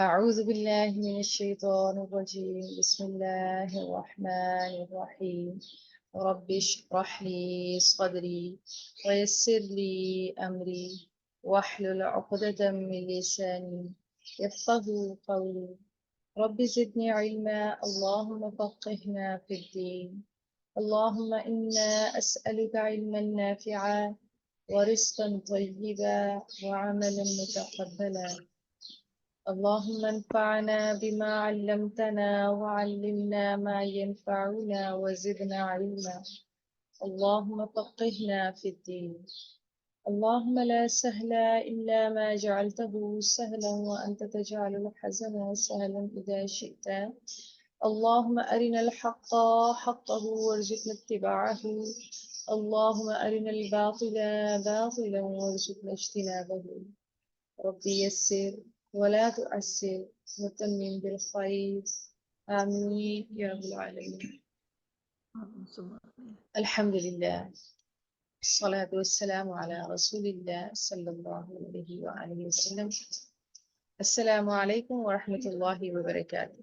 أعوذ بالله من الشيطان الرجيم. بسم الله الرحمن الرحيم. رب اشرح لي صدري ويسر لي أمري واحلل عقدة من لساني يفقه قولي. رب زدني علما، اللهم فقهنا في الدين. اللهم إنا أسألك علما نافعا ورزقا طيبا وعملا متقبلا. اللهم انفعنا بما علمتنا وعلمنا ما ينفعنا وزدنا علما. اللهم فقهنا في الدين. اللهم لا سهل إلا ما جعلته سهلا وأنت تجعل الحزن سهلا إذا شئت. اللهم أرنا الحق حقه وارزقنا اتباعه. اللهم أرنا الباطل باطلا وارزقنا اجتنابه. ربي يسر ولا تعسر وتمم بالخير. آمين يا رب العالمين. الحمد لله، الصلاة والسلام على رسول الله صلى الله عليه وآله وسلم. السلام عليكم ورحمة الله وبركاته.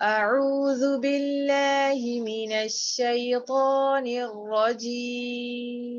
أعوذ بالله من الشيطان الرجيم.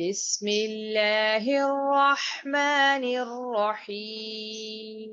بسم الله الرحمن الرحيم.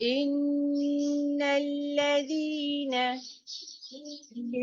إن الذين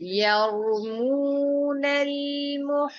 يرمون المحصنات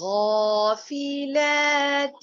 غافلات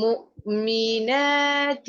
مؤمنات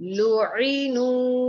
لعنوا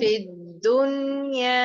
في الدنيا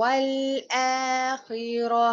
والآخرة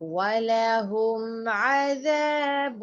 ولهم عذاب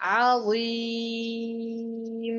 عظيم.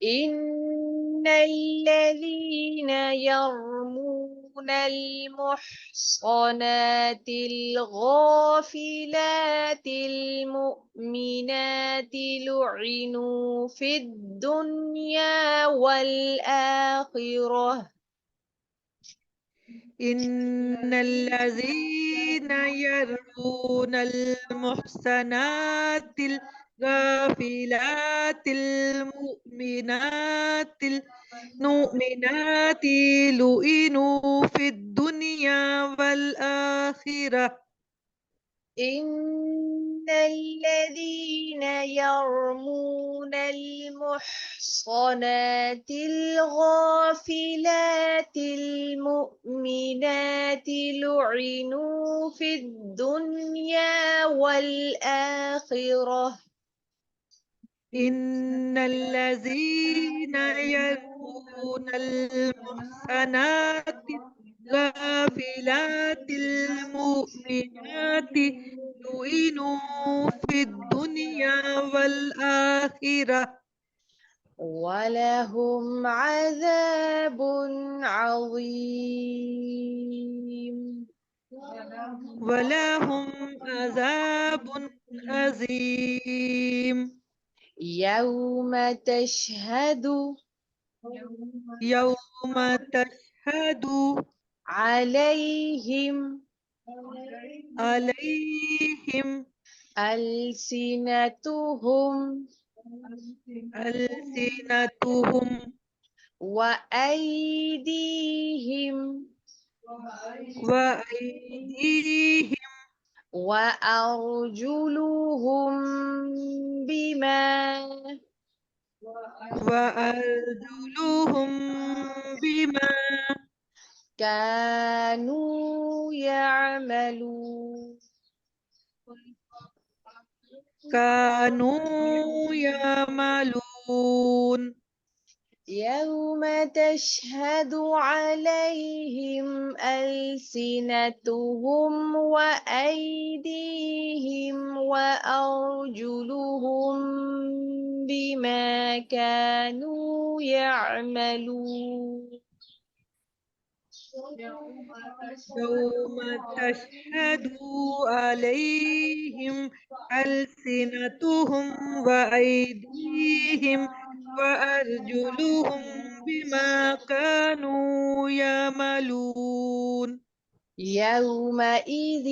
إن الذين يرمون المحصنات الغافلات المؤمنات لعنوا في الدنيا والآخرة إن الذين يرمون المحسنات الغافلات المؤمنات لئنوا في الدنيا والآخرة. إن الذين يرمون المحصنات الغافلات المؤمنات لعنوا في الدنيا والآخرة إن الذين يرمون المحسنات الغافلات المؤمنات لئنوا في الدنيا والآخرة ولهم عذاب عظيم. ولهم عذاب عظيم. يوم تشهد يوم تشهد عليهم عليهم ألسنتهم ألسنتهم وأيديهم وأيديهم وأرجلهم بما وأرجلهم بما كانوا يعملون. كانوا يعملون. يوم تشهد عليهم ألسنتهم وأيديهم وأرجلهم بما كانوا يعملون. يوم تشهد عليهم ألسنتهم وأيديهم وأرجلهم بما كانوا يعملون. يومئذ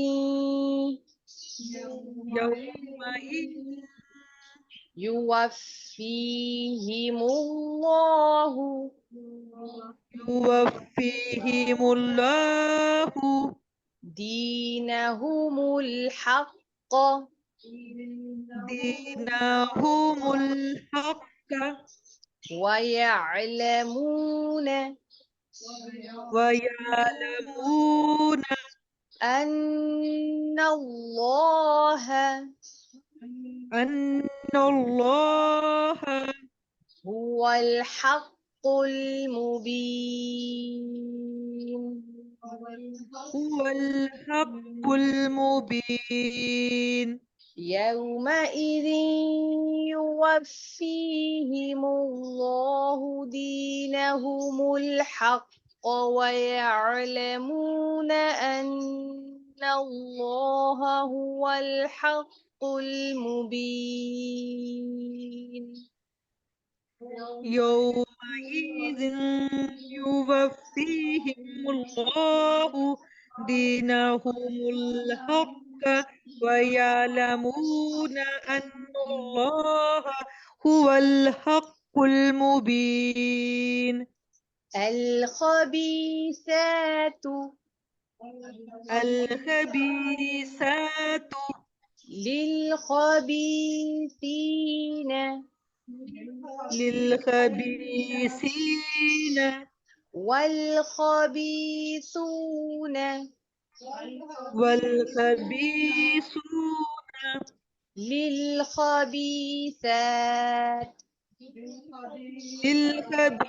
يومئذ يوفيهم الله يوفيهم الله دينهم الحق دينهم الحق ويعلمون ويعلمون أن الله أن الله هو الحق المبين. هو الحق المبين. يومئذ يوفيهم الله دينهم الحق ويعلمون أن الله هو الحق المبين. يومئذ يوفيهم الله دينهم الحق ويعلمون أن الله هو الحق المبين. الخبيثات الخبيثات للخبيثين للخبيثين والخبيثون والخبيثون للخبيثات. للخبيثات.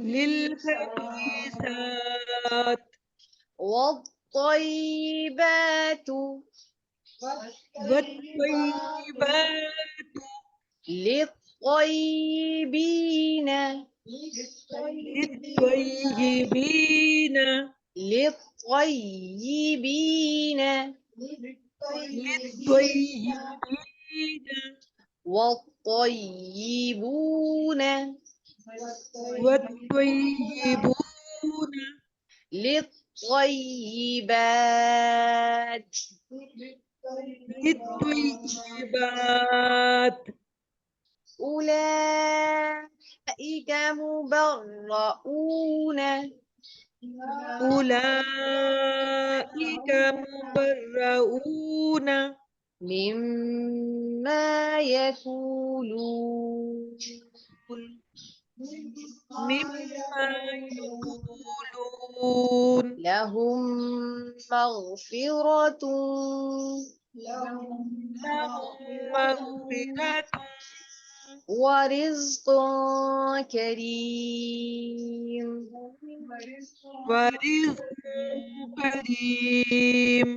للخبيثات والطيبات والطيبات للطيبين للطيبين للطيبين للطيبين والطيبون والطيبون للطيبات. للطيبات. أولئك مبرؤون أولئك مبرؤون مما يقولون مما يقولون. لهم مغفرة لهم مغفرة ورزق كريم. ورزق كريم.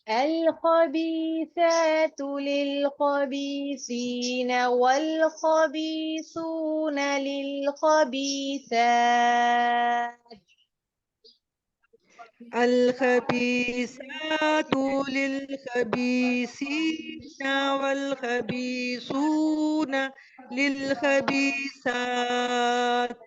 الخبيثات للخبيثين والخبيثون للخبيثات الخبيثات للخبيثين والخبيثون للخبيثات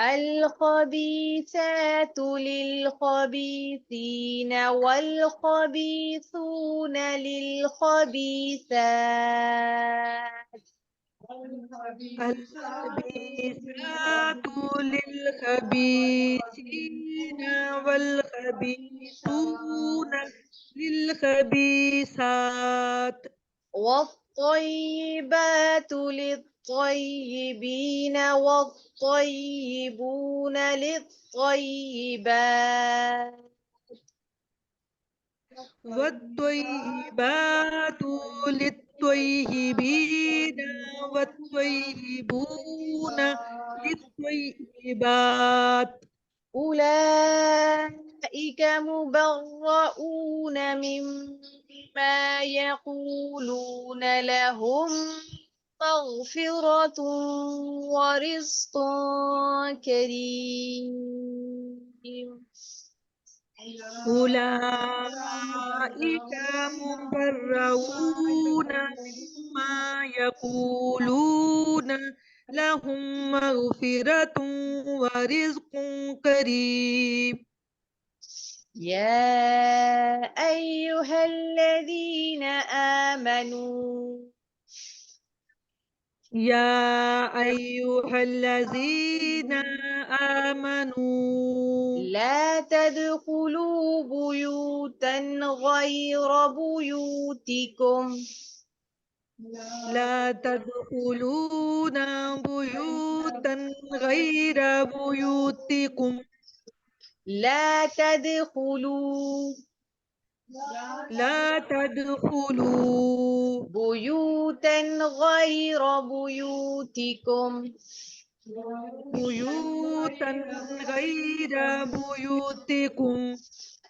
الخبيثات للخبيثين والخبيثون للخبيثات الخبيثات للخبيثين والخبيثون للخبيثات والطيبات للطيبين والطيبون للطيبات والطيبات للطيبين والطيبون للطيبات أولئك مبرؤون مما يقولون، لهم مغفرة ورزق كريم. أولئك مبرؤون مما يقولون، لهم مغفرة ورزق كريم. يا أيها الذين آمنوا يا أيها الذين آمنوا لا تدخلوا بيوتا غير بيوتكم لا تدخلون بيوتا غير بيوتكم لا تدخلوا لا تدخلوا بيوتا غير بيوتكم بيوتا غير بيوتكم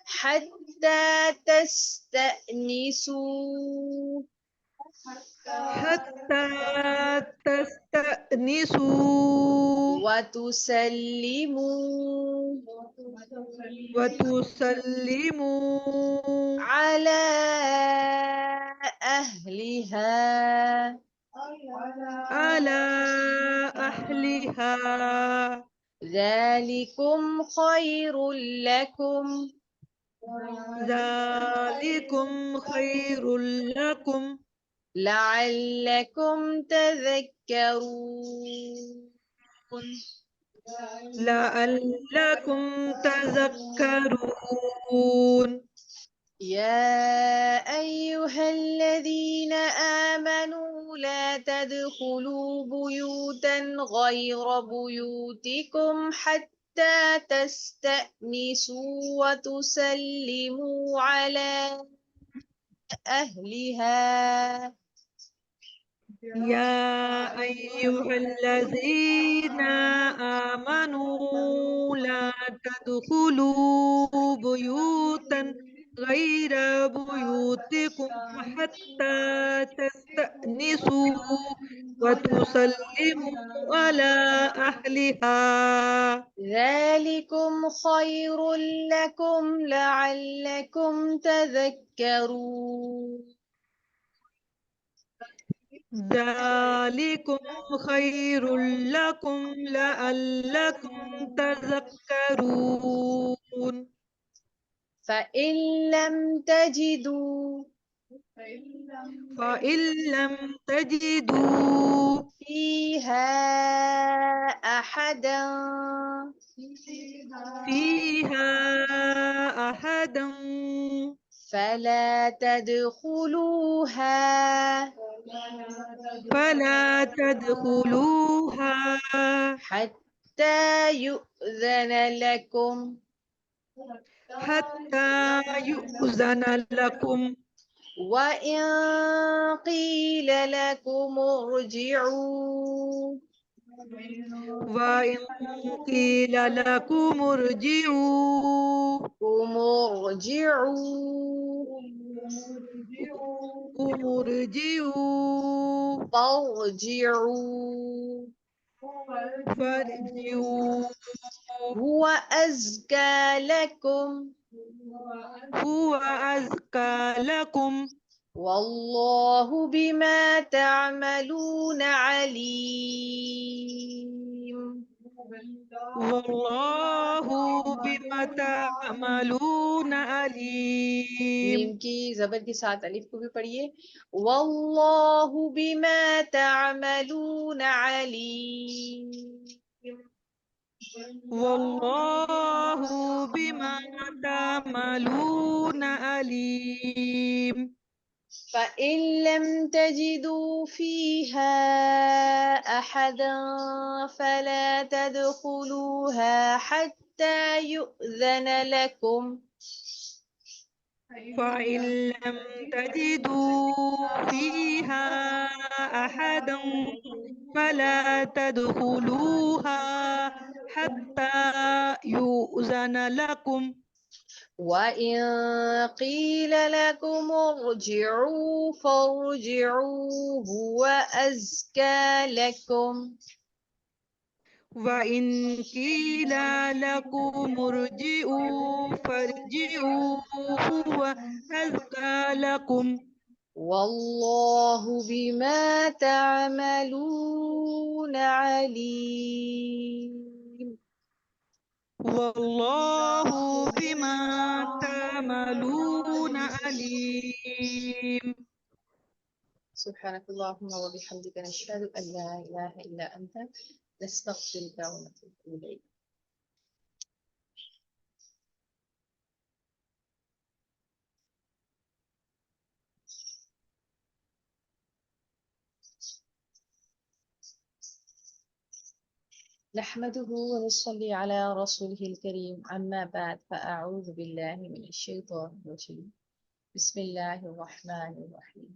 حتى تستأنسوا حتى تستأنسوا وتسلموا وتسلموا على أهلها، على أهلها. ذلكم خير لكم ذلكم خير لكم لعلكم تذكرون. لعلكم تذكرون. يا أيها الذين آمنوا لا تدخلوا بيوتا غير بيوتكم حتى تستأنسوا وتسلموا على أهلها. يا أيها الذين آمنوا لا تدخلوا بيوتا غير بيوتكم حتى تستأنسوا وتسلموا على أهلها. ذلكم خير لكم لعلكم تذكرون. ذلكم خير لكم لعلكم تذكرون. فإن لم تجدوا فإن لم تجدوا فيها أحدا فيها أحدا فلا تدخلوها فلا تدخلوها حتى يؤذن لكم، حتى يؤذن لكم. وإن قيل لكم ارجعوا وإن قيل لكم ارجعوا فارجعوا فارجعوا هو أزكى لكم هو أزكى لكم والله بما تعملون عليم. والله بما تعملون عليم. میم کی زبر کے ساتھ الف کو بھی پڑھیے. واللہ بما تعملون علیم. والله بما تعملون عليم. فإن لم تجدوا فيها أحدا فلا تدخلوها حتى يؤذن لكم. فإن لم تجدوا فيها أحدا فلا تدخلوها حتى يؤذن لكم. وإن قيل لكم ارجعوا فارجعوا هو أزكى لكم. وإن قيل لكم ارجعوا فارجعوا هو أزكى لكم. والله بما تعملون عليم. والله بما تعملون عليم. سبحانك اللهم وبحمدك نشهد أن لا إله إلا أنت نستغفرك ونتوب إليك. نحمده ونصلي على رسوله الكريم أما بعد فأعوذ بالله من الشيطان الرجيم بسم الله الرحمن الرحيم.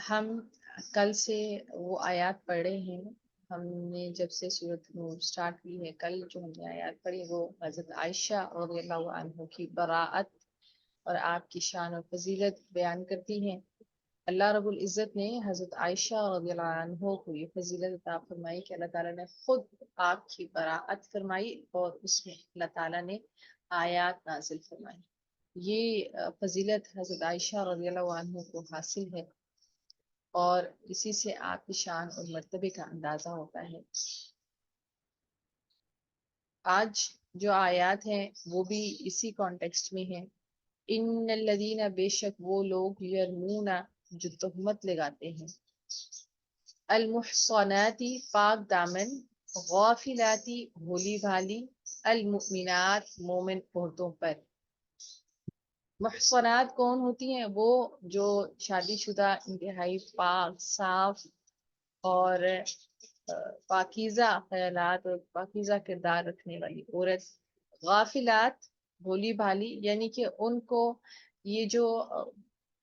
ہم کل سے وہ آیات پڑھ رہے ہیں. ہم نے جب سے سورۃ نور سٹارٹ کی ہے، کل جو ہم نے آیات پڑھی وہ حضرت عائشہ رضی اللہ عنہ کی براءت اور آپ کی شان اور فضیلت بیان کرتی ہیں. اللہ رب العزت نے حضرت عائشہ رضی اللہ عنہ کو یہ فضیلت عطا فرمائی کہ اللہ تعالیٰ نے خود آپ کی براءت فرمائی اور اس میں اللہ تعالیٰ نے آیات نازل فرمائی. یہ فضیلت حضرت عائشہ رضی اللہ عنہ کو حاصل ہے اور اسی سے آپ کی شان اور مرتبے کا اندازہ ہوتا ہے. آج جو آیات ہیں وہ بھی اسی کانٹیکسٹ میں ہیں. ان الذین، بے شک وہ لوگ، یرمون جو تہمت لگاتے ہیں، المحصناتی پاک دامن، غافلاتی بھولی بھالی، المؤمنات مومن عورتوں پر. محصنات کون ہوتی ہیں؟ وہ جو شادی شدہ، انتہائی پاک صاف اور پاکیزہ خیالات اور پاکیزہ کردار رکھنے والی عورت. غافلات بھولی بھالی، یعنی کہ ان کو یہ جو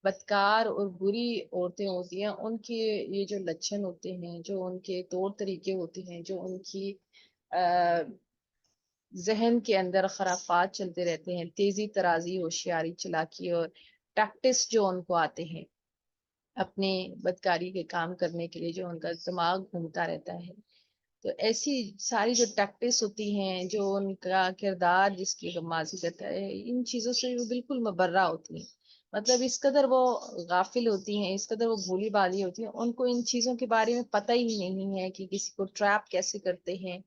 بدکار اور بری عورتیں ہوتی ہیں ان کے یہ جو لچھن ہوتے ہیں، جو ان کے طور طریقے ہوتے ہیں، جو ان کی ذہن کے اندر خرافات چلتے رہتے ہیں، تیزی ترازی ہوشیاری چلاکی اور ٹیکٹس جو ان کو آتے ہیں اپنے بدکاری کے کام کرنے کے لیے، جو ان کا دماغ گھومتا رہتا ہے، تو ایسی ساری جو ٹیکٹس ہوتی ہیں، جو ان کا کردار جس کی غمازی کرتا ہے، ان چیزوں سے وہ بالکل مبرہ ہوتی ہیں. مطلب اس قدر وہ غافل ہوتی ہیں، اس قدر وہ بھولی بھالی ہوتی ہیں، ان کو ان چیزوں کے بارے میں پتہ ہی نہیں ہے کہ کسی کو ٹریپ کیسے کرتے ہیں،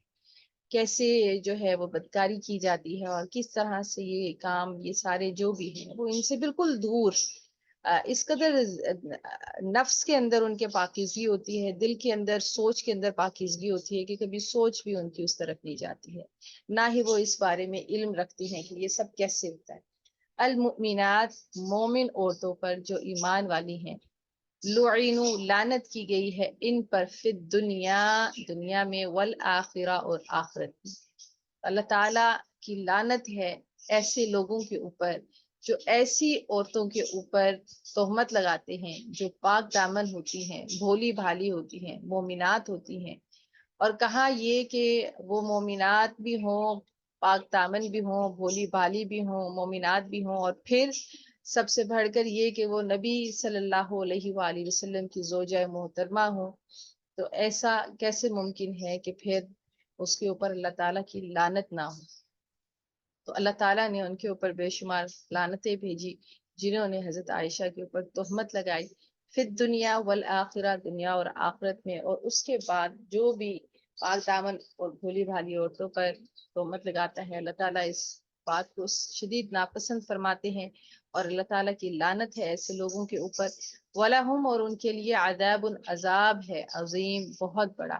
کیسے جو ہے وہ بدکاری کی جاتی ہے، اور کس طرح سے یہ کام، یہ سارے جو بھی ہیں وہ ان سے بالکل دور. اس قدر نفس کے اندر ان کے پاکیزگی ہوتی ہے، دل کے اندر، سوچ کے اندر پاکیزگی ہوتی ہے کہ کبھی سوچ بھی ان کی اس طرف نہیں جاتی ہے، نہ ہی وہ اس بارے میں علم رکھتی ہیں کہ یہ سب کیسے ہوتا ہے. المؤمنات مومن عورتوں پر جو ایمان والی ہیں، لعنوا لعنت کی گئی ہے ان پر، فی الدنیا دنیا میں، والآخرہ اور آخرت میں. اللہ تعالیٰ کی لعنت ہے ایسے لوگوں کے اوپر جو ایسی عورتوں کے اوپر تہمت لگاتے ہیں جو پاک دامن ہوتی ہیں، بھولی بھالی ہوتی ہیں، مومنات ہوتی ہیں، اور کہا یہ کہ وہ مومنات بھی ہوں، پاک دامن بھی ہوں، بھولی بھالی بھی ہوں، مومنات بھی ہوں، اور پھر سب سے بڑھ کر یہ کہ وہ نبی صلی اللہ علیہ وآلہ وسلم کی زوجہ محترمہ ہوں، تو ایسا کیسے ممکن ہے کہ پھر اس کے اوپر اللہ تعالیٰ کی لعنت نہ ہو؟ تو اللہ تعالیٰ نے ان کے اوپر بے شمار لعنتیں بھیجی، جنہوں نے حضرت عائشہ کے اوپر تہمت لگائی، پھر دنیا والآخرہ، دنیا اور آخرت میں، اور اس کے بعد جو بھی پاک دامن اور بھولی بھالی عورتوں پر تہمت لگاتا ہے، اللہ تعالیٰ اس بات کو شدید ناپسند فرماتے ہیں، اور اللہ تعالیٰ کی لعنت ہے ایسے لوگوں کے اوپر۔ وَلَهُمْ، اور ان کے لیے عذاب، عذاب ہے عظیم، بہت بڑا۔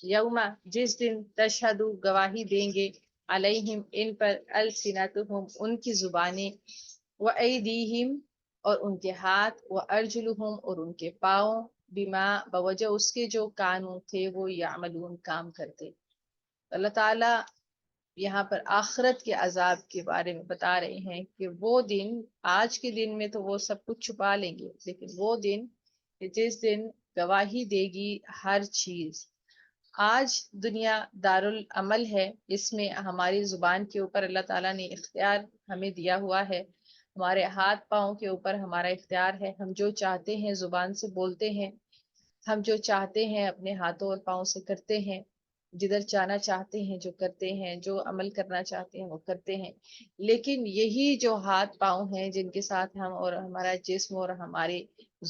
یوم، جس دن تشہد، گواہی دیں گے، علیہم، ان پر، السنتہم، ان کی زبانیں، وایدیہم، اور ان کے ہاتھ، وارجلہم، اور ان کے پاؤں، بما، بوجہ اس کے جو کانوں تھے وہ یعملون، کام کرتے۔ اللہ تعالیٰ یہاں پر آخرت کے عذاب کے بارے میں بتا رہے ہیں کہ وہ دن، آج کے دن میں تو وہ سب کچھ چھپا لیں گے، لیکن وہ دن جس دن گواہی دے گی ہر چیز۔ آج دنیا دارالعمل ہے، اس میں ہماری زبان کے اوپر اللہ تعالیٰ نے اختیار ہمیں دیا ہوا ہے، ہمارے ہاتھ پاؤں کے اوپر ہمارا اختیار ہے، ہم جو چاہتے ہیں زبان سے بولتے ہیں، ہم جو چاہتے ہیں اپنے ہاتھوں اور پاؤں سے کرتے ہیں، جدھر جانا چاہتے ہیں جو کرتے ہیں، جو عمل کرنا چاہتے ہیں وہ کرتے ہیں۔ لیکن یہی جو ہاتھ پاؤں ہیں جن کے ساتھ ہم، اور ہمارا جسم اور ہماری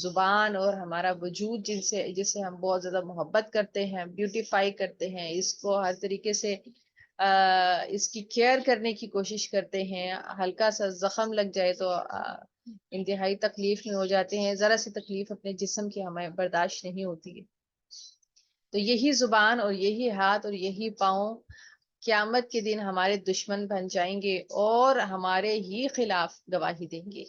زبان اور ہمارا وجود، جسے ہم بہت زیادہ محبت کرتے ہیں، بیوٹیفائی کرتے ہیں، اس کو ہر طریقے سے اس کی کیئر کرنے کی کوشش کرتے ہیں، ہلکا سا زخم لگ جائے تو انتہائی تکلیف میں ہو جاتے ہیں، ذرا سی تکلیف اپنے جسم کی ہمیں برداشت نہیں ہوتی ہے۔ تو یہی زبان اور یہی ہاتھ اور یہی پاؤں قیامت کے دن ہمارے دشمن بن جائیں گے اور ہمارے ہی خلاف گواہی دیں گے،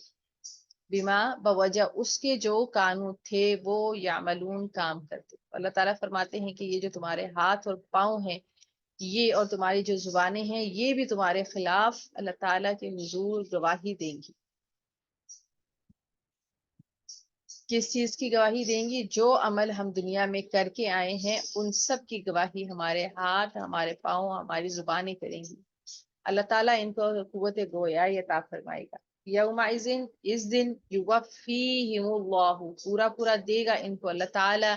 بما، بوجہ اس کے جو کانوں تھے وہ یعملون، کام کرتے۔ اللہ تعالیٰ فرماتے ہیں کہ یہ جو تمہارے ہاتھ اور پاؤں ہیں، یہ اور تمہاری جو زبانیں ہیں، یہ بھی تمہارے خلاف اللہ تعالیٰ کے حضور گواہی دیں گی۔ کس چیز کی گواہی دیں گی؟ جو عمل ہم دنیا میں کر کے آئے ہیں ان سب کی گواہی ہمارے ہاتھ، ہمارے پاؤں، ہماری زبانیں کریں گی۔ اللہ تعالیٰ ان کو قوت گویا عطا فرمائے گا۔ یومئذ، اس دن، یوفیہم اللہ، پورا پورا دے گا ان کو اللہ تعالیٰ،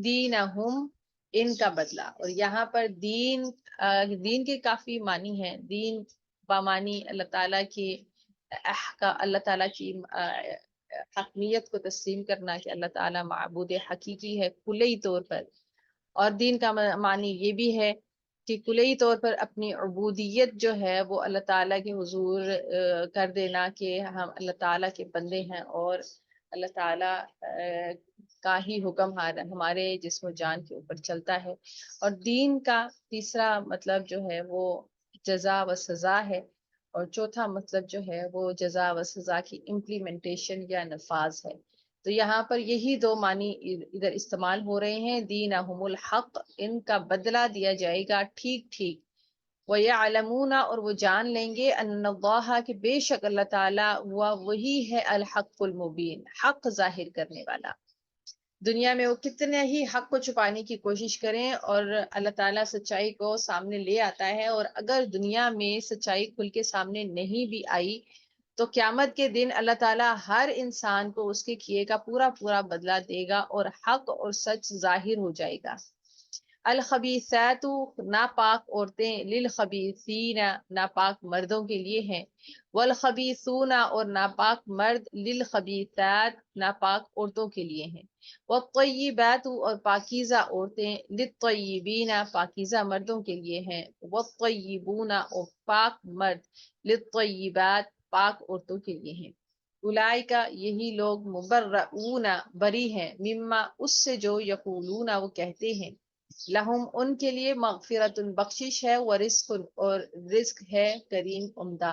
دینہم، ان کا بدلہ۔ اور یہاں پر دین، دین کے کافی معنی ہیں۔ دین بامانی اللہ تعالیٰ کی اللہ تعالیٰ کی حقیقیت کو تسلیم کرنا کہ اللہ تعالیٰ معبود حقیقی ہے کلی طور پر، اور دین کا معنی یہ بھی ہے کہ کلی طور پر اپنی عبودیت جو ہے وہ اللہ تعالیٰ کے حضور کر دینا، کہ ہم اللہ تعالیٰ کے بندے ہیں اور اللہ تعالیٰ کا ہی حکم ہمارے جسم و جان کے اوپر چلتا ہے۔ اور دین کا تیسرا مطلب جو ہے وہ جزا و سزا ہے، اور چوتھا مطلب جو ہے وہ جزا و سزا کی امپلیمنٹیشن یا نفاذ ہے۔ تو یہاں پر یہی دو معنی ادھر استعمال ہو رہے ہیں، دینہم الحق، ان کا بدلہ دیا جائے گا ٹھیک ٹھیک، وَيَعْلَمُونَ، اور وہ جان لیں گے، ان اللہ، کہ بے شک اللہ تعالیٰ ہوا وہی ہے الحق المبین، حق ظاہر کرنے والا۔ دنیا میں وہ کتنے ہی حق کو چھپانے کی کوشش کریں اور اللہ تعالیٰ سچائی کو سامنے لے آتا ہے، اور اگر دنیا میں سچائی کھل کے سامنے نہیں بھی آئی تو قیامت کے دن اللہ تعالیٰ ہر انسان کو اس کے کیے کا پورا پورا بدلہ دے گا اور حق اور سچ ظاہر ہو جائے گا۔ الخبیثات، ناپاک عورتیں، للخبیثین، ناپاک مردوں کے لیے ہیں، والخبیثون، اور ناپاک مرد، للخبیثات، ناپاک عورتوں کے لیے ہیں، والطیبات، اور پاکیزہ عورتیں، للطیبین، پاکیزہ مردوں کے لیے ہیں، والطیبون، اور پاک مرد، للطیبات، پاک عورتوں کے لیے ہیں۔ اولئک، یہی لوگ، مبرؤون، بری ہیں، مما، اس سے جو یقولون، وہ کہتے ہیں، لہم، ان کے لیے، مغفرت، بخشش ہے، ورزق، اور رزق ہے کریم، عمدہ۔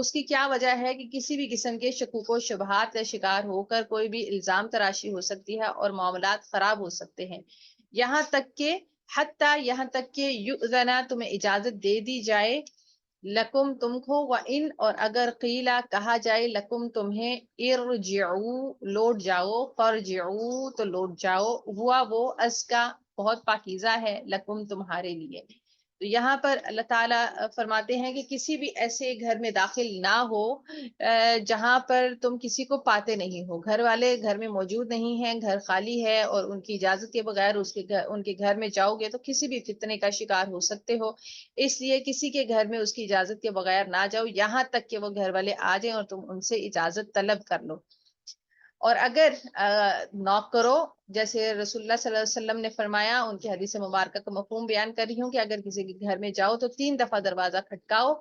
اس کی کیا وجہ ہے کہ کسی بھی قسم کے شکوک و شبہات کا شکار ہو کر کوئی بھی الزام تراشی ہو سکتی ہے اور معاملات خراب ہو سکتے ہیں، یہاں تک کہ یؤذنا تمہیں اجازت دے دی جائے، لکم تم کو، و ان اور اگر قیلا کہا جائے لکم تمہیں، ارجعو لوٹ جاؤ، فرجعو تو لوٹ جاؤ، ہوا وہ ازکا بہت پاکیزہ ہے، لکم تمہارے لیے۔ تو یہاں پر اللہ تعالیٰ فرماتے ہیں کہ کسی بھی ایسے گھر میں داخل نہ ہو جہاں پر تم کسی کو پاتے نہیں ہو، گھر والے گھر میں موجود نہیں ہیں، گھر خالی ہے اور ان کی اجازت کے بغیر ان کے گھر میں جاؤ گے تو کسی بھی فتنے کا شکار ہو سکتے ہو، اس لیے کسی کے گھر میں اس کی اجازت کے بغیر نہ جاؤ یہاں تک کہ وہ گھر والے آ جائیں اور تم ان سے اجازت طلب کر لو۔ اور اگر نوک کرو، جیسے رسول اللہ صلی اللہ علیہ وسلم نے فرمایا، ان کی حدیث مبارکہ کا مفہوم بیان کر رہی ہوں کہ اگر کسی کے گھر میں جاؤ تو 3 دفعہ دروازہ کھٹکاؤ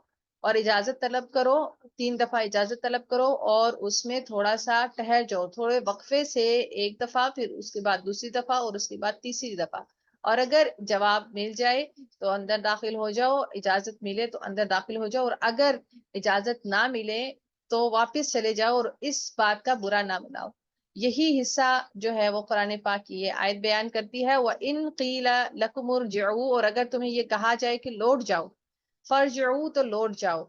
اور اجازت طلب کرو، 3 دفعہ اجازت طلب کرو اور اس میں تھوڑا سا ٹھہر جاؤ، تھوڑے وقفے سے 1 دفعہ، پھر اس کے بعد دوسری دفعہ اور اس کے بعد تیسری دفعہ، اور اگر جواب مل جائے تو اندر داخل ہو جاؤ، اجازت ملے تو اندر داخل ہو جاؤ، اور اگر اجازت نہ ملے تو واپس چلے جاؤ اور اس بات کا برا نہ بناؤ۔ یہی حصہ جو ہے وہ قرآن پاک کی یہ آیت بیان کرتی ہے، وَإِن قِيلَ لَكُمُ ارْجِعُوا، اور اگر تمہیں یہ کہا جائے کہ لوٹ جاؤ، فرجعوا تو لوٹ جاؤ،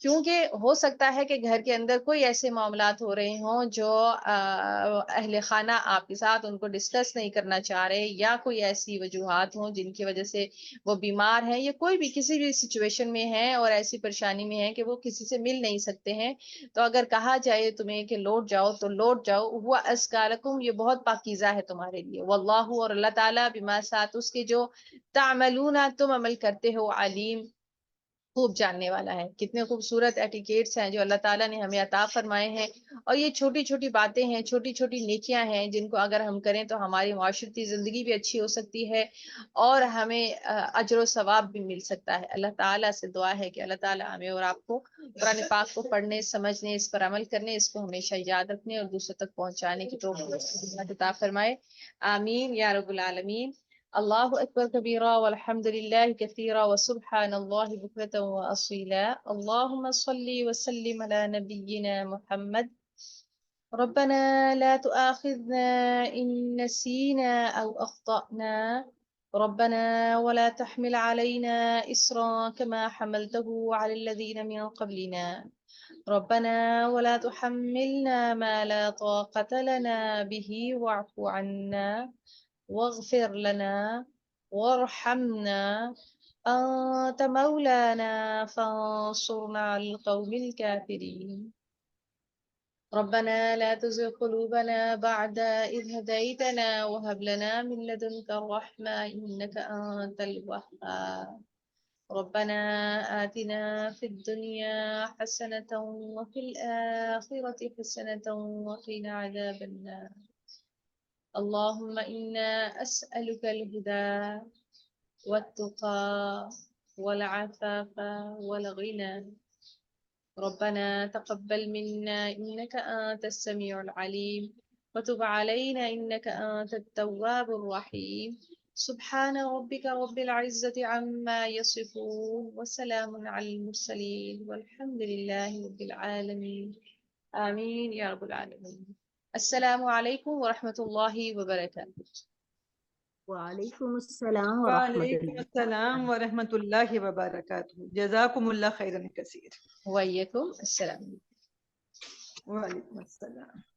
کیونکہ ہو سکتا ہے کہ گھر کے اندر کوئی ایسے معاملات ہو رہے ہوں جو اہل خانہ آپ کے ساتھ ان کو ڈسکس نہیں کرنا چاہ رہے، یا کوئی ایسی وجوہات ہوں جن کی وجہ سے وہ بیمار ہیں یا کوئی بھی کسی بھی سچویشن میں ہے اور ایسی پریشانی میں ہے کہ وہ کسی سے مل نہیں سکتے ہیں، تو اگر کہا جائے تمہیں کہ لوٹ جاؤ تو لوٹ جاؤ، وہ ازکا لکم، یہ بہت پاکیزہ ہے تمہارے لیے، واللہ اور اللہ تعالیٰ بما ساتھ اس کے جو تعملون تم عمل کرتے ہو، علیم خوب جاننے والا ہے۔ کتنے خوبصورت ایٹیکیٹس ہیں جو اللہ تعالیٰ نے ہمیں عطا فرمائے ہیں، اور یہ چھوٹی چھوٹی باتیں ہیں، چھوٹی چھوٹی نیکیاں ہیں جن کو اگر ہم کریں تو ہماری معاشرتی زندگی بھی اچھی ہو سکتی ہے اور ہمیں اجر و ثواب بھی مل سکتا ہے۔ اللہ تعالیٰ سے دعا ہے کہ اللہ تعالیٰ ہمیں اور آپ کو قرآن پاک کو پڑھنے، سمجھنے، اس پر عمل کرنے، اس کو ہمیشہ یاد رکھنے اور دوسروں تک پہنچانے کی توفیق عطا فرمائے، آمین یا رب العالمین۔ اللہ اکبر کبیرہ والحمد للہ کثیرہ وسبحان اللہ بکرۃ واصیلا، اللہم صلی وسلم علی نبینا محمد، ربنا لا تؤاخذنا ان نسینا او اخطأنا، ربنا ولا تحمل علينا إصرا كما حملته على الذين من قبلنا، ربنا ولا تحملنا ما لا طاقة لنا به واعف عنا واغفر لنا وارحمنا أنت مولانا فانصرنا على القوم الكافرين، ربنا لا تزغ قلوبنا بعد إذ هديتنا وهب لنا من لدنك الرحمة إنك أنت الوهاب، ربنا آتنا في الدنيا حسنة وفي الآخرة حسنة وقنا عذاب النار، اللهم إنا أسألك الهدى والتقى والعفاف والغنى، ربنا تقبل منا إنك أنت السميع العليم وتب علينا إنك أنت التواب الرحيم، سبحان ربك رب العزة عما يصفون وسلام على المرسلين والحمد لله رب العالمين، آمين يا رب العالمين۔ السلام علیکم ورحمۃ اللہ وبرکاتہ۔ وعلیکم السلام ورحمۃ وعلیکم اللہ۔ السلام ورحمۃ اللہ وبرکاتہ، جزاکم اللہ خیرا کثیر۔ وعلیکم السلام۔ وعلیکم السلام۔